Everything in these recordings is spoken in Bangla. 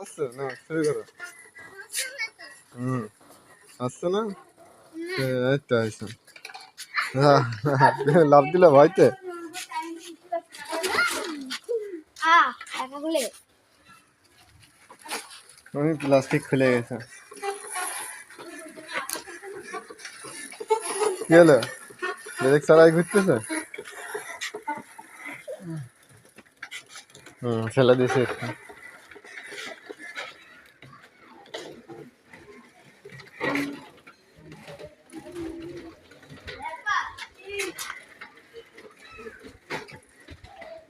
আসছে না শুরু করো। হুম আসছে না এই তো আসছে। লাভ দিলে ভয়তে আমি প্লাস্টিক খুলে গেছে। কি হলো ব্রেক ছাড়াই ঘুরতেছে? ফেলে দিয়েছে একটু।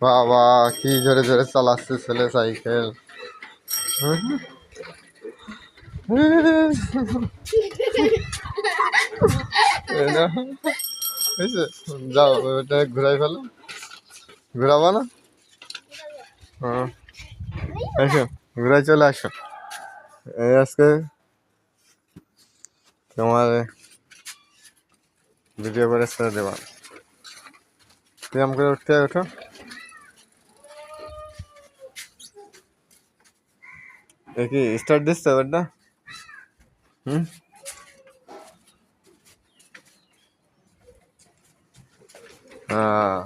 বাবা কি জোরে জোরে চালাচ্ছে ছেলে সাইকেল। যাও ওটা ঘুরাই ফেলো। ঘুরাবো না? হ্যাঁ আসো ঘুরাই চলে আসো। এই আজকে তোমার ভিডিও করে ছেড়ে দেবা। ব্যায়াম করে উঠতে ওঠো। কি স্টার্ট দিচ্ছে এবারটা? হুম হ্যাঁ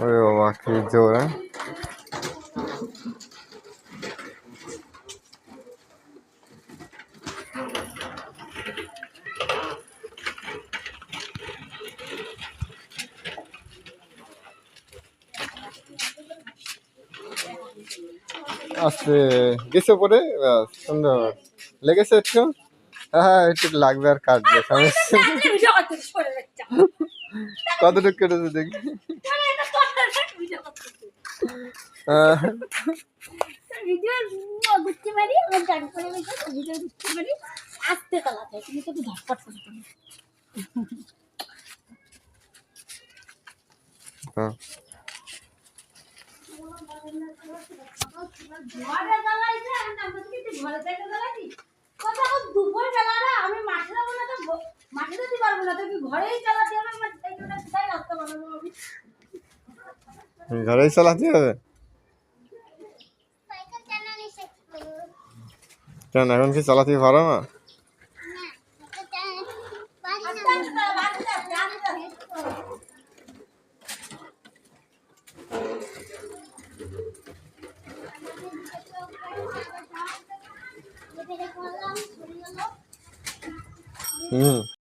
ওরে বাবা কি জোর হ্যাঁ। আস্তে গেছে পরে সুন্দর লেগেছে একটু। হ্যাঁ একটু লাগবে আর কাটবে সমস্যা। কতটুকু কেটেছে দেখি। হ্যাঁ ঘরেই চালাতে হবে কেন এখন কি চালাতে পারো না? হুম